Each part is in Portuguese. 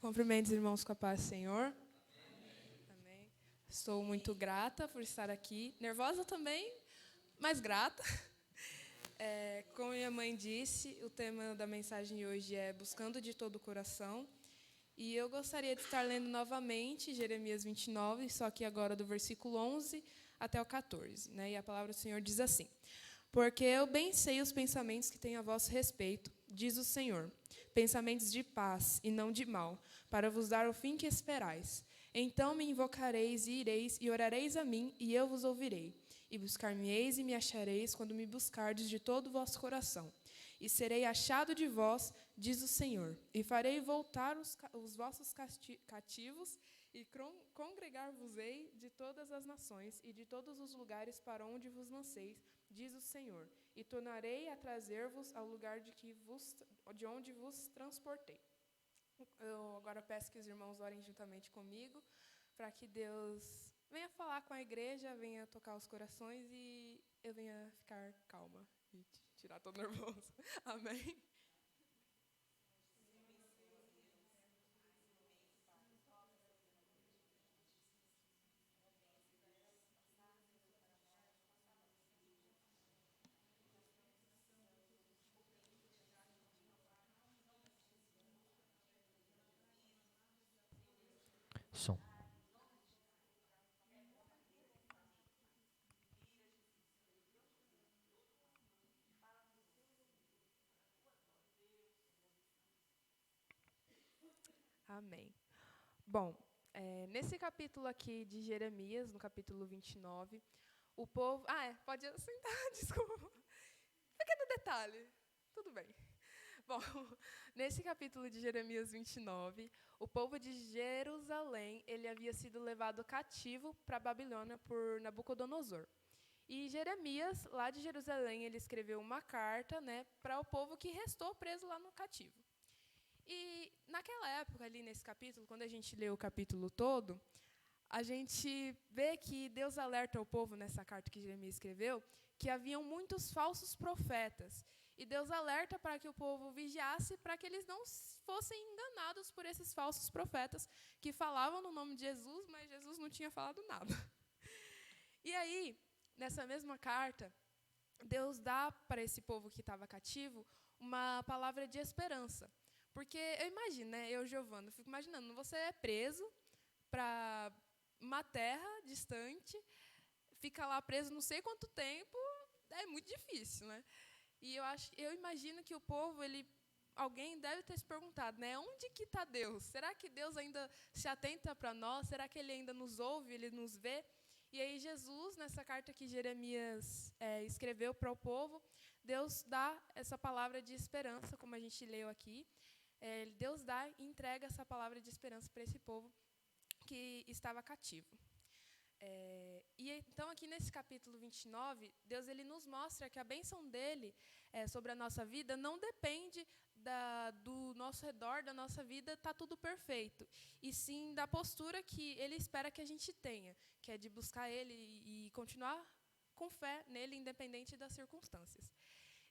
Cumprimentos, irmãos, com a paz do Senhor. Amém. Estou muito grata por estar aqui. Nervosa também, mas grata. Como minha mãe disse, o tema da mensagem de hoje é Buscando de Todo o Coração. E eu gostaria de estar lendo novamente Jeremias 29, só que agora do versículo 11 até o 14. E a palavra do Senhor diz assim: Porque eu bem sei os pensamentos que tenho a vosso respeito, diz o Senhor, pensamentos de paz e não de mal, para vos dar o fim que esperais. Então me invocareis e ireis e orareis a mim, e eu vos ouvirei. E buscar-me-eis e me achareis quando me buscardes de todo o vosso coração. E serei achado de vós, diz o Senhor, e farei voltar os vossos cativos, e congregar-vos-ei de todas as nações e de todos os lugares para onde vos lanceis, diz o Senhor, e tornarei a trazer-vos ao lugar de onde vos transportei. Eu agora peço que os irmãos orem juntamente comigo, para que Deus venha falar com a igreja, venha tocar os corações e eu venha ficar calma e tirar todo nervoso. Amém? Som. Amém. Bom, nesse capítulo aqui de Jeremias, no capítulo 29, o povo... pode sentar, desculpa. Pequeno detalhe. Tudo bem. Bom, nesse capítulo de Jeremias 29, o povo de Jerusalém ele havia sido levado cativo para a Babilônia por Nabucodonosor. E Jeremias, lá de Jerusalém, ele escreveu uma carta, para o povo que restou preso lá no cativo. E naquela época, ali nesse capítulo, quando a gente lê o capítulo todo, a gente vê que Deus alerta o povo nessa carta que Jeremias escreveu, que haviam muitos falsos profetas. E Deus alerta para que o povo vigiasse, para que eles não fossem enganados por esses falsos profetas que falavam no nome de Jesus, mas Jesus não tinha falado nada. E aí, nessa mesma carta, Deus dá para esse povo que estava cativo uma palavra de esperança. Porque eu imagino, eu, Giovana, fico imaginando, você é preso para uma terra distante, fica lá preso não sei quanto tempo, é muito difícil, E eu imagino que o povo, alguém deve ter se perguntado, onde que está Deus? Será que Deus ainda se atenta para nós? Será que Ele ainda nos ouve, Ele nos vê? E aí Jesus, nessa carta que Jeremias escreveu para o povo, Deus dá essa palavra de esperança, como a gente leu aqui. Deus dá e entrega essa palavra de esperança para esse povo que estava cativo. E então, aqui nesse capítulo 29, Deus ele nos mostra que a bênção dele sobre a nossa vida não depende do nosso redor, da nossa vida, está tudo perfeito. E sim da postura que ele espera que a gente tenha, que é de buscar ele e continuar com fé nele, independente das circunstâncias.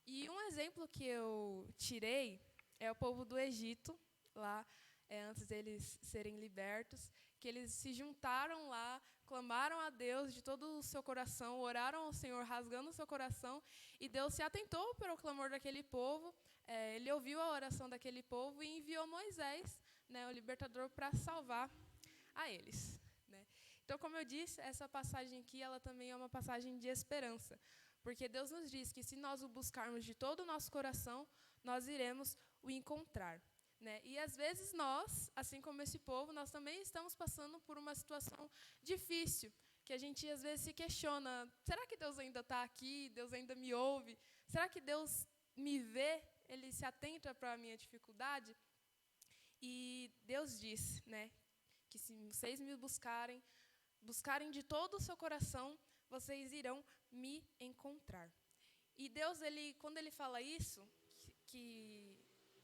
E um exemplo que eu tirei é o povo do Egito, lá, antes deles serem libertos, que eles se juntaram lá, clamaram a Deus de todo o seu coração, oraram ao Senhor rasgando o seu coração, e Deus se atentou para o clamor daquele povo, ele ouviu a oração daquele povo e enviou Moisés, o libertador, para salvar a eles. Então, como eu disse, essa passagem aqui ela também é uma passagem de esperança, porque Deus nos diz que se nós o buscarmos de todo o nosso coração, nós iremos o encontrar. E, às vezes, nós, assim como esse povo, nós também estamos passando por uma situação difícil, que a gente, às vezes, se questiona, será que Deus ainda está aqui? Deus ainda me ouve? Será que Deus me vê? Ele se atenta para a minha dificuldade? E Deus diz, que se vocês me buscarem de todo o seu coração, vocês irão me encontrar. E Deus, quando Ele fala isso, que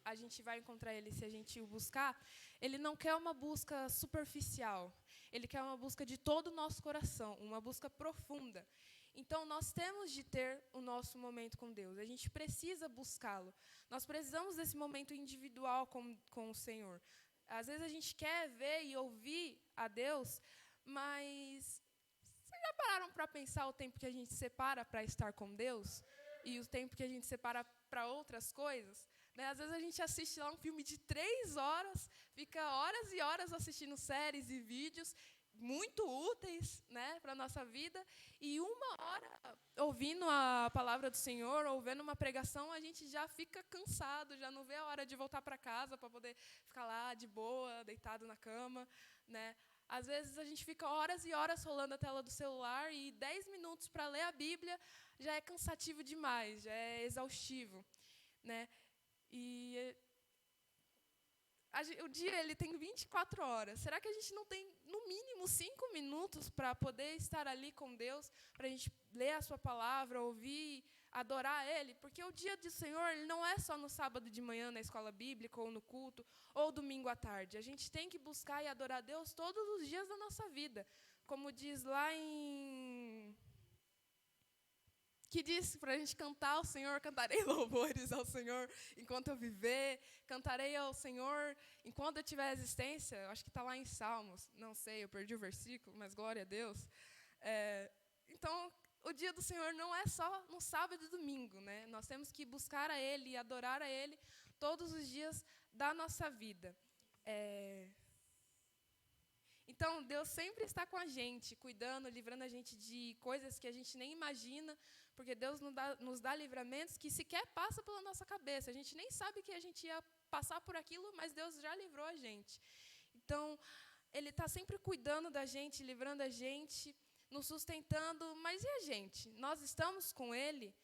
a gente vai encontrar Ele se a gente o buscar, Ele não quer uma busca superficial. Ele quer uma busca de todo o nosso coração, uma busca profunda. Então, nós temos de ter o nosso momento com Deus. A gente precisa buscá-lo. Nós precisamos desse momento individual com o Senhor. Às vezes a gente quer ver e ouvir a Deus, mas vocês já pararam para pensar o tempo que a gente separa para estar com Deus? E o tempo que a gente separa para outras coisas? Né? Às vezes a gente assiste lá um filme de 3 horas, fica horas e horas assistindo séries e vídeos muito úteis, né, para a nossa vida, e 1 hora ouvindo a palavra do Senhor, ou vendo uma pregação, a gente já fica cansado, já não vê a hora de voltar para casa para poder ficar lá de boa, deitado na cama. Né? Às vezes a gente fica horas e horas rolando a tela do celular e 10 minutos para ler a Bíblia já é cansativo demais, já é exaustivo. Né? E o dia ele tem 24 horas. Será que a gente não tem, no mínimo, 5 minutos para poder estar ali com Deus, para a gente ler a sua palavra, ouvir, adorar Ele? Porque o dia do Senhor ele não é só no sábado de manhã, na escola bíblica, ou no culto, ou domingo à tarde. A gente tem que buscar e adorar Deus todos os dias da nossa vida. Como diz lá em... que diz para a gente cantar ao Senhor, cantarei louvores ao Senhor enquanto eu viver, cantarei ao Senhor enquanto eu tiver existência. Acho que está lá em Salmos, não sei, eu perdi o versículo, mas glória a Deus. Então, o dia do Senhor não é só no sábado e domingo, né? Nós temos que buscar a Ele e adorar a Ele todos os dias da nossa vida. Então, Deus sempre está com a gente, cuidando, livrando a gente de coisas que a gente nem imagina, porque Deus nos dá livramentos que sequer passa pela nossa cabeça. A gente nem sabe que a gente ia passar por aquilo, mas Deus já livrou a gente. Então, Ele está sempre cuidando da gente, livrando a gente, nos sustentando. Mas e a gente? Nós estamos com Ele?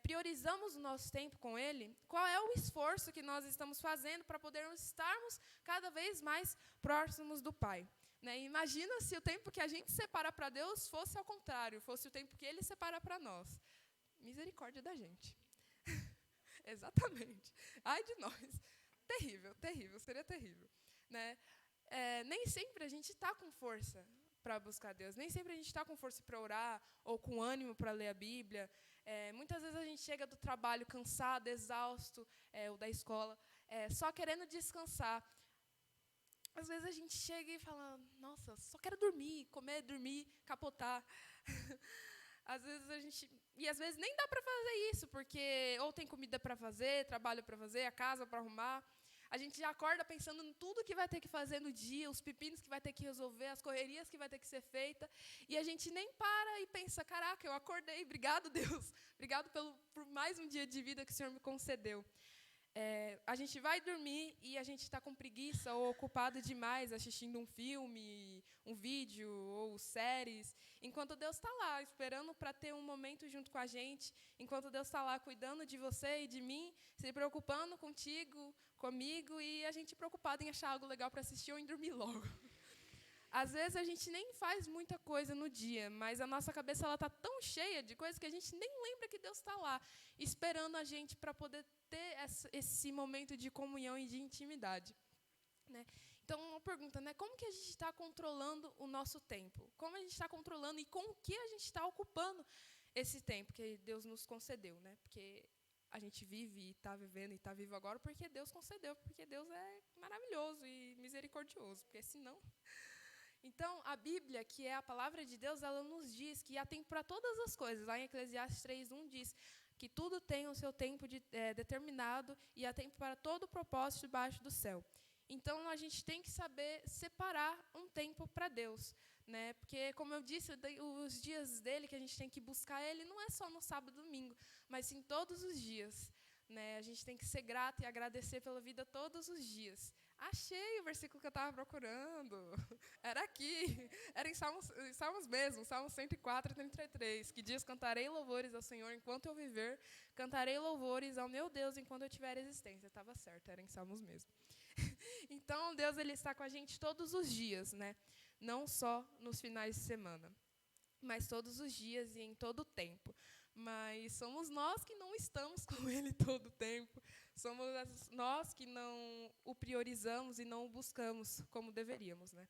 Priorizamos o nosso tempo com Ele? Qual é o esforço que nós estamos fazendo para podermos estarmos cada vez mais próximos do Pai? Né? Imagina se o tempo que a gente separa para Deus fosse ao contrário, fosse o tempo que Ele separa para nós. Misericórdia da gente. Exatamente. Ai de nós. Terrível, terrível, seria terrível. Né? Nem sempre a gente está com força para buscar Deus, nem sempre a gente está com força para orar, ou com ânimo para ler a Bíblia. Muitas vezes a gente chega do trabalho cansado, exausto, ou da escola, só querendo descansar. Às vezes a gente chega e fala, nossa, só quero dormir, comer, dormir, capotar. E às vezes nem dá para fazer isso, porque ou tem comida para fazer, trabalho para fazer, a casa para arrumar. A gente já acorda pensando em tudo que vai ter que fazer no dia, os pepinos que vai ter que resolver, as correrias que vai ter que ser feita, e a gente nem para e pensa, caraca, eu acordei, obrigado, Deus, obrigado por mais um dia de vida que o Senhor me concedeu. A gente vai dormir e a gente está com preguiça ou ocupado demais assistindo um filme, um vídeo ou séries, enquanto Deus está lá esperando para ter um momento junto com a gente, enquanto Deus está lá cuidando de você e de mim, se preocupando contigo, comigo, e a gente preocupado em achar algo legal para assistir ou em dormir logo. Às vezes a gente nem faz muita coisa no dia, mas a nossa cabeça está tão cheia de coisas que a gente nem lembra que Deus está lá, esperando a gente para poder ter esse momento de comunhão e de intimidade. Né? Então, uma pergunta, né? Como que a gente está controlando o nosso tempo? Como a gente está controlando e com o que a gente está ocupando esse tempo que Deus nos concedeu? Né? Porque a gente vive e está vivendo e está vivo agora porque Deus concedeu, porque Deus é maravilhoso e misericordioso, porque senão... Então, a Bíblia, que é a palavra de Deus, ela nos diz que há tempo para todas as coisas. Lá em Eclesiastes 3:1 diz que tudo tem o seu tempo determinado e há tempo para todo o propósito debaixo do céu. Então, a gente tem que saber separar um tempo para Deus. Né? Porque, como eu disse, os dias dele que a gente tem que buscar ele não é só no sábado e domingo, mas sim todos os dias. Né? A gente tem que ser grato e agradecer pela vida todos os dias. Achei o versículo que eu estava procurando. Era aqui. Era em Salmos mesmo, Salmos 104, 33, que diz, cantarei louvores ao Senhor enquanto eu viver, cantarei louvores ao meu Deus enquanto eu tiver existência. Estava certo, era em Salmos mesmo. Então, Deus ele está com a gente todos os dias, né? Não só nos finais de semana, mas todos os dias e em todo o tempo. Mas somos nós que não estamos com Ele todo o tempo. Somos nós que não o priorizamos e não o buscamos como deveríamos, né?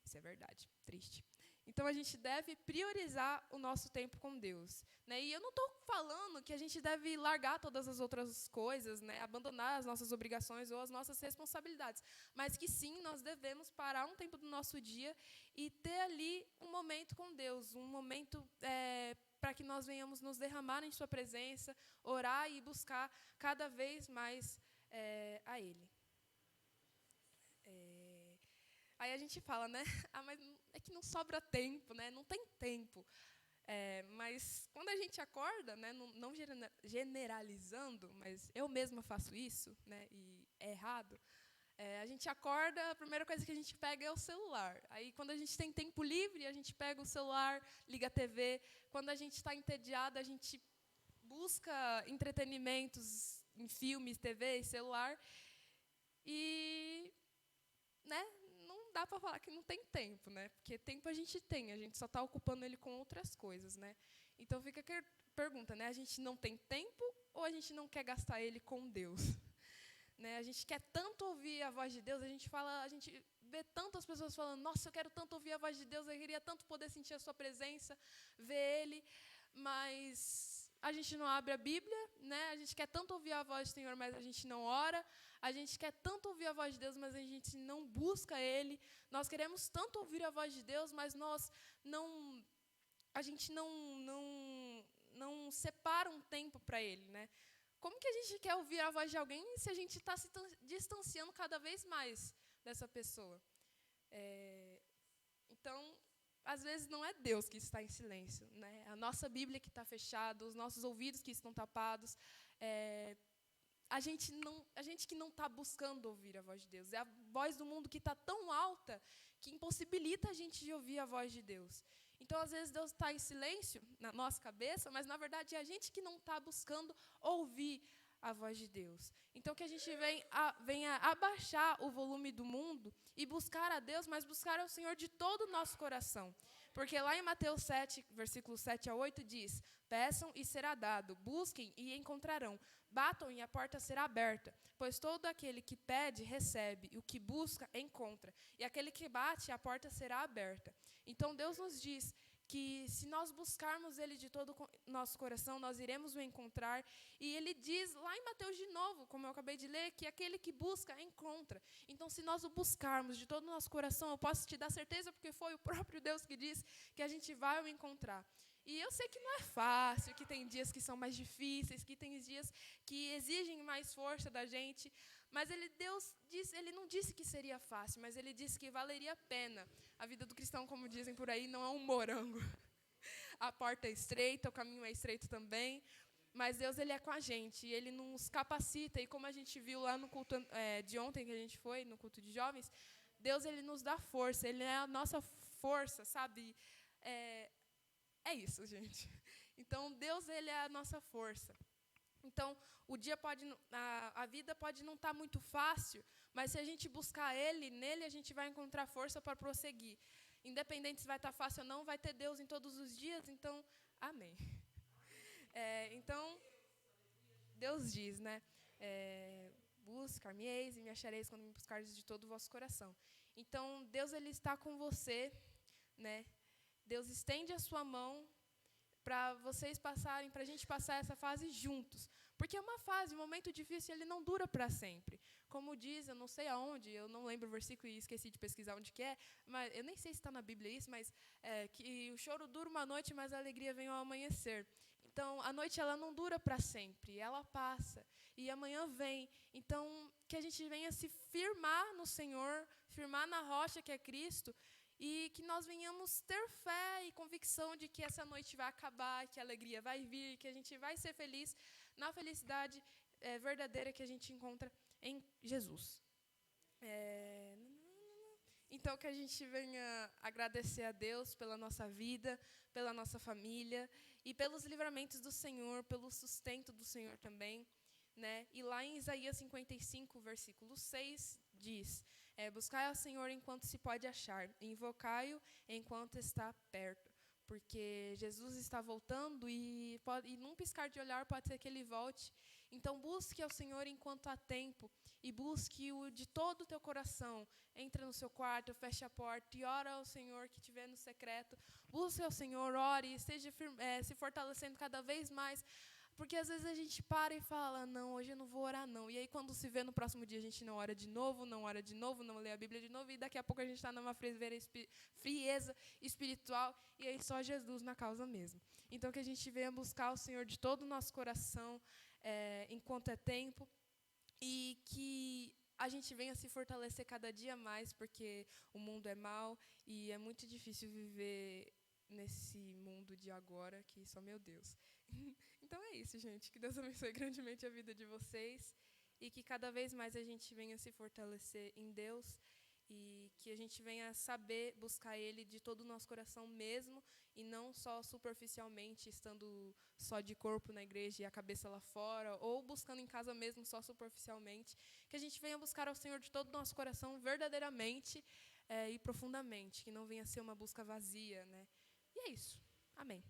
Isso é verdade, triste. Então, a gente deve priorizar o nosso tempo com Deus, né? E eu não estou falando que a gente deve largar todas as outras coisas, né? Abandonar as nossas obrigações ou as nossas responsabilidades, mas que sim, nós devemos parar um tempo do nosso dia e ter ali um momento com Deus, um momento para que nós venhamos nos derramar em sua presença, orar e buscar cada vez mais a Ele. Aí a gente fala, né? Ah, mas é que não sobra tempo, né? Não tem tempo. Mas quando a gente acorda, né? Não generalizando, mas eu mesma faço isso, né? E é errado. A gente acorda, a primeira coisa que a gente pega é o celular. Aí, quando a gente tem tempo livre, a gente pega o celular, liga a TV. Quando a gente está entediado, a gente busca entretenimentos em filmes, TV e celular. E, né, não dá para falar que não tem tempo, né? Porque tempo a gente só está ocupando ele com outras coisas, né? Então, fica a pergunta, né? A gente não tem tempo ou a gente não quer gastar ele com Deus? Né, a gente quer tanto ouvir a voz de Deus, a gente vê tantas pessoas falando, nossa, eu quero tanto ouvir a voz de Deus, eu queria tanto poder sentir a sua presença, ver Ele, mas a gente não abre a Bíblia, né? A gente quer tanto ouvir a voz do Senhor, mas a gente não ora, a gente quer tanto ouvir a voz de Deus, mas a gente não busca Ele, nós queremos tanto ouvir a voz de Deus, mas a gente não separa um tempo para Ele, né? Como que a gente quer ouvir a voz de alguém se a gente está se distanciando cada vez mais dessa pessoa? Então, às vezes não é Deus que está em silêncio, né? A nossa Bíblia que está fechada, os nossos ouvidos que estão tapados, a gente que não está buscando ouvir a voz de Deus. É a voz do mundo que está tão alta que impossibilita a gente de ouvir a voz de Deus. Então, às vezes, Deus está em silêncio na nossa cabeça, mas, na verdade, é a gente que não está buscando ouvir a voz de Deus. Então, que a gente venha abaixar o volume do mundo e buscar a Deus, mas buscar ao Senhor de todo o nosso coração. Porque lá em Mateus 7, versículos 7 a 8, diz, peçam e será dado, busquem e encontrarão, batam e a porta será aberta, pois todo aquele que pede, recebe, e o que busca, encontra, e aquele que bate, a porta será aberta. Então, Deus nos diz que se nós buscarmos Ele de todo o nosso coração, nós iremos o encontrar. E Ele diz lá em Mateus de novo, como eu acabei de ler, que aquele que busca, encontra. Então, se nós o buscarmos de todo o nosso coração, eu posso te dar certeza, porque foi o próprio Deus que diz que a gente vai o encontrar. E eu sei que não é fácil, que tem dias que são mais difíceis, que tem dias que exigem mais força da gente, mas Ele não disse que seria fácil, mas Ele disse que valeria a pena. A vida do cristão, como dizem por aí, não é um morango. A porta é estreita, o caminho é estreito também, mas Deus Ele é com a gente, e Ele nos capacita, e como a gente viu lá no culto de ontem que a gente foi, no culto de jovens, Deus Ele nos dá força, Ele é a nossa força, sabe? É isso, gente. Então, Deus Ele é a nossa força. Então, a vida pode não estar muito fácil, mas se a gente buscar Ele, nele a gente vai encontrar força para prosseguir. Independente se vai estar fácil ou não, vai ter Deus em todos os dias, então, amém. Então, Deus diz, né? Buscar-me-eis e me achareis quando me buscardes de todo o vosso coração. Então, Deus Ele está com você, né? Deus estende a sua mão para vocês passarem, para a gente passar essa fase juntos. Porque é uma fase, um momento difícil, ele não dura para sempre. Como diz, eu não sei aonde, eu não lembro o versículo e esqueci de pesquisar onde que é, mas eu nem sei se está na Bíblia isso, mas que o choro dura uma noite, mas a alegria vem ao amanhecer. Então, a noite ela não dura para sempre, ela passa. E amanhã vem. Então, que a gente venha se firmar no Senhor, firmar na rocha que é Cristo, e que nós venhamos ter fé e convicção de que essa noite vai acabar, que a alegria vai vir, que a gente vai ser feliz na felicidade verdadeira que a gente encontra em Jesus. Então, que a gente venha agradecer a Deus pela nossa vida, pela nossa família e pelos livramentos do Senhor, pelo sustento do Senhor também, né? E lá em Isaías 55, versículo 6, diz, buscai ao Senhor enquanto se pode achar, invocai-o enquanto está perto. porque Jesus está voltando e num piscar de olhar pode ser que ele volte. Então busque ao Senhor enquanto há tempo e busque-o de todo o teu coração. Entra no seu quarto, feche a porta e ora ao Senhor que estiver no secreto. Busque ao Senhor, ore e esteja se fortalecendo cada vez mais. Porque às vezes a gente para e fala, não, hoje eu não vou orar não. E aí quando se vê no próximo dia a gente não ora de novo, não lê a Bíblia de novo. E daqui a pouco a gente está numa frieza espiritual. E aí só Jesus na causa mesmo. Então que a gente venha buscar o Senhor de todo o nosso coração, enquanto é tempo. E que a gente venha se fortalecer cada dia mais, porque o mundo é mau. E é muito difícil viver nesse mundo de agora, que só meu Deus. Então é isso, gente. Que Deus abençoe grandemente a vida de vocês e que cada vez mais a gente venha se fortalecer em Deus e que a gente venha saber buscar Ele de todo o nosso coração mesmo e não só superficialmente, estando só de corpo na igreja e a cabeça lá fora, ou buscando em casa mesmo só superficialmente. Que a gente venha buscar ao Senhor de todo o nosso coração verdadeiramente e profundamente, que não venha ser uma busca vazia, né? E é isso. Amém.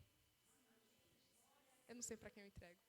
Eu não sei para quem eu entrego.